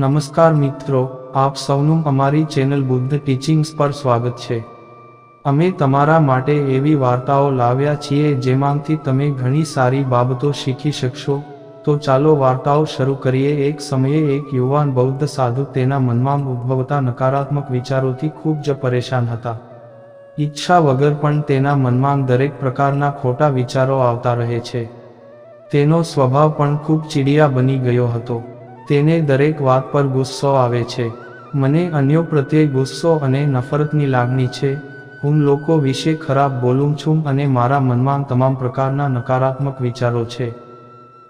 નમસ્કાર મિત્રો, આપ સૌનું અમારી ચેનલ બુદ્ધ ટીચિંગ્સ પર સ્વાગત છે। અમે તમારા માટે એવી વાર્તાઓ લાવ્યા છીએ જેમાંથી તમે ઘણી સારી બાબતો શીખી શકશો। તો ચાલો વાર્તાઓ શરૂ કરીએ। એક સમયે એક યુવાન બૌદ્ધ સાધુ તેના મનમાં ઉદ્ભવતા નકારાત્મક વિચારોથી ખૂબ જ પરેશાન હતા। ઈચ્છા વગર પણ તેના મનમાં દરેક પ્રકારના ખોટા વિચારો આવતા રહે છે। તેનો સ્વભાવ પણ ખૂબ ચીડિયા બની ગયો હતો। તેને દરેક વાત પર ગુસ્સો આવે છે। મને અન્યો પ્રત્યે ગુસ્સો અને નફરતની લાગણી છે। હું લોકો વિશે ખરાબ બોલું છું અને મારા મનમાં તમામ પ્રકારના નકારાત્મક વિચારો છે।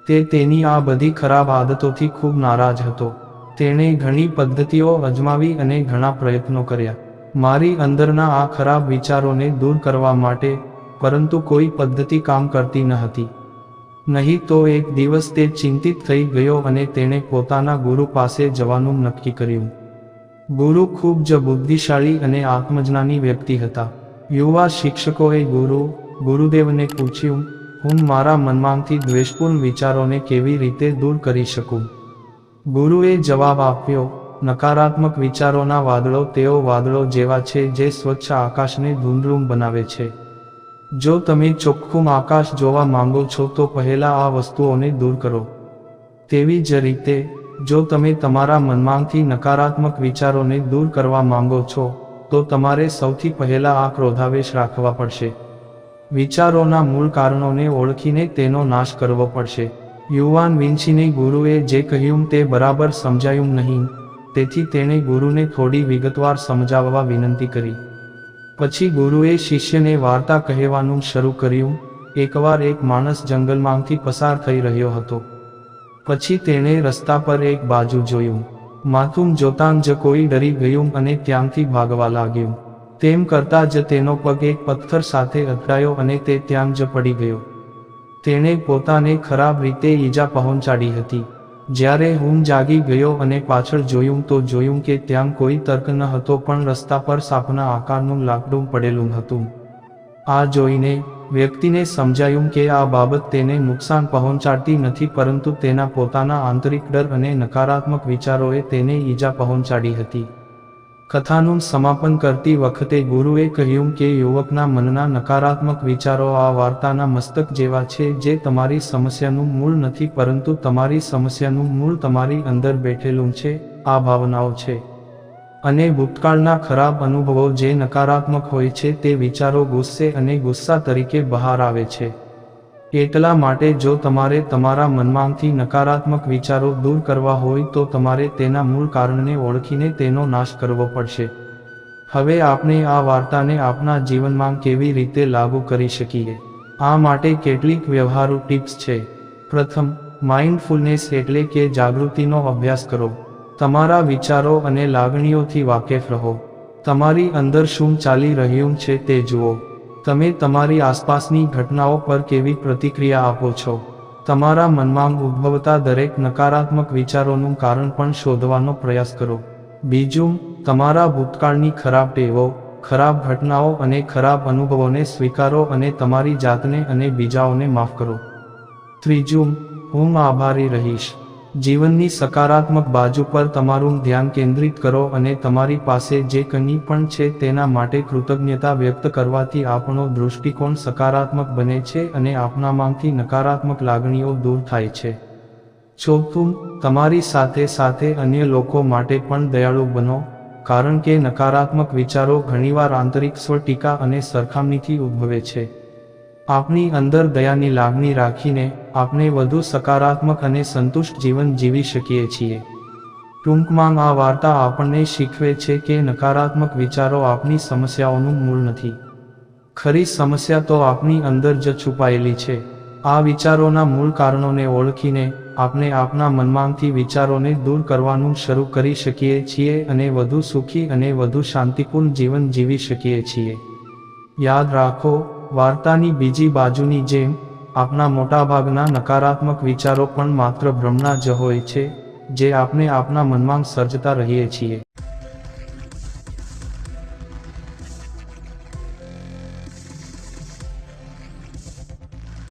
તે તેની આ બધી ખરાબ આદતોથી ખૂબ નારાજ હતો। તેણે ઘણી પદ્ધતિઓ અજમાવી અને ઘણા પ્રયત્નો કર્યા મારી અંદરના આ ખરાબ વિચારોને દૂર કરવા માટે, પરંતુ કોઈ પદ્ધતિ કામ કરતી ન હતી। નહીં તો એક દિવસ તે ચિંતિત થઈ ગયો અને તેણે પોતાના ગુરુ પાસે જવાનું નક્કી કર્યું। ગુરુ ખૂબ જ બુદ્ધિશાળી અને આત્મજ્ઞાની વ્યક્તિ હતા। યુવા શિક્ષકોએ ગુરુદેવને પૂછ્યું, હું મારા મનમાંથી દ્વેષપૂર્ણ વિચારોને કેવી રીતે દૂર કરી શકું? ગુરુએ જવાબ આપ્યો, નકારાત્મક વિચારોના વાદળો તેઓ વાદળો જેવા છે જે સ્વચ્છ આકાશને ધૂંધળું બનાવે છે। જો તમે ચોખ્ખું આકાશ જોવા માંગો છો તો પહેલા આ વસ્તુઓને દૂર કરો। તેવી જ રીતે, જો તમે તમારા મનમાંથી નકારાત્મક વિચારોને દૂર કરવા માંગો છો, તો તમારે સૌથી પહેલા આ ક્રોધાવેશ રાખવા પડશે। વિચારોના મૂળ કારણોને ઓળખીને તેનો નાશ કરવો પડશે। યુવાન વિન્સીને ગુરુએ જે કહ્યું તે બરાબર સમજાયું નહીં, તેથી તેણે ગુરુને થોડી વિગતવાર સમજાવવા વિનંતી કરી। પછી ગુરુએ શિષ્યને વાર્તા કહેવાનું શરૂ કર્યું। એકવાર એક માણસ જંગલમાંથી પસાર થઈ રહ્યો હતો। પછી તેણે રસ્તા પર એક બાજુ જોયું। માથું જોતાં જ કોઈ ડરી ગયું અને ત્યાંથી ભાગવા લાગ્યું। તેમ કરતાં જ તેનો પગ એક પથ્થર સાથે અથડાયો અને તે ત્યાં જ પડી ગયો। તેણે પોતાને ખરાબ રીતે ઈજા પહોંચાડી હતી। જ્યારે હું જાગી ગયો અને પાછળ જોયું તો જોયું કે ત્યાં કોઈ તર્ક ન હતો, પણ રસ્તા પર સાપના આકારનું લાકડું પડેલું હતું। આ જોઈને વ્યક્તિને સમજાયું કે આ બાબત તેને નુકસાન પહોંચાડતી નથી, પરંતુ તેના પોતાના આંતરિક ડર અને નકારાત્મક વિચારોએ તેને ઈજા પહોંચાડી હતી। કથાનું સમાપન કરતી વખતે ગુરુએ કહ્યું કે યુવકના મનના નકારાત્મક વિચારો આ વાર્તાના મસ્તક જેવા છે જે તમારી સમસ્યાનું મૂળ નથી, પરંતુ તમારી સમસ્યાનું મૂળ તમારી અંદર બેઠેલું છે, આ ભાવનાઓ છે। અને ભૂતકાળના ખરાબ અનુભવો જે નકારાત્મક હોય છે તે વિચારો ગુસ્સે અને ગુસ્સા તરીકે બહાર આવે છે। એટલા માટે જો તમારે તમારા મનમાંથી નકારાત્મક વિચારો દૂર કરવા હોય તો તમારે તેના મૂળ કારણને ઓળખીને તેનો નાશ કરવો પડશે। હવે આપણે આ વાર્તાને આપણા જીવનમાં કેવી રીતે લાગુ કરી શકીએ? આ માટે કેટલીક વ્યવહારુ ટિપ્સ છે। પ્રથમ, માઇન્ડફુલનેસ એટલે કે જાગૃતિનો અભ્યાસ કરો। તમારા વિચારો અને લાગણીઓથી વાકેફ રહો। તમારી અંદર શું ચાલી રહ્યું છે તે જુઓ। તમે તમારી આસપાસની ઘટનાઓ પર કેવી પ્રતિક્રિયા આપો છો? તમારા મનમાં ઉદ્ભવતા દરેક નકારાત્મક વિચારોનું કારણ પણ શોધવાનો પ્રયાસ કરો। બીજું, તમારા ભૂતકાળની ખરાબ ટેવો, ખરાબ ઘટનાઓ અને ખરાબ અનુભવોને સ્વીકારો અને તમારી જાતને અને બીજાઓને માફ કરો। ત્રીજું, હું આભારી રહીશ। જીવનની સકારાત્મક બાજુ પર તમારું ધ્યાન કેન્દ્રિત કરો અને તમારી પાસે જે કંઈ પણ છે તેના માટે કૃતજ્ઞતા વ્યક્ત કરવાથી આપણો દૃષ્ટિકોણ સકારાત્મક બને છે અને આપણામાંથી નકારાત્મક લાગણીઓ દૂર થાય છે। ચોથું, તમારી સાથે સાથે અન્ય લોકો માટે પણ દયાળુ બનો, કારણ કે નકારાત્મક વિચારો ઘણીવાર આંતરિક સ્વ-ટીકા અને સરખામણીથી ઉદ્ભવે છે। આપણી અંદર દયાની લાગણી રાખીને આપણે વધુ સકારાત્મક અને સંતુષ્ટ જીવન જીવી શકીએ છીએ। ટૂંકમાં આ વાર્તા આપણને શીખવે છે કે નકારાત્મક વિચારો આપણી સમસ્યાઓનું મૂળ નથી। ખરી સમસ્યા તો આપણી અંદર જ છુપાયેલી છે। આ વિચારોના મૂળ કારણોને ઓળખીને આપણે આપણા મનમાંથી વિચારોને દૂર કરવાનું શરૂ કરી શકીએ છીએ અને વધુ સુખી અને વધુ શાંતિપૂર્ણ જીવન જીવી શકીએ છીએ। યાદ રાખો, વાર્તાની બીજી બાજુની જેમ, આપણા મોટાભાગના નકારાત્મક વિચારો પણ માત્ર ભ્રમણા જ હોય છે, જે આપણે આપણા મનમાં સર્જતા રહીએ છીએ।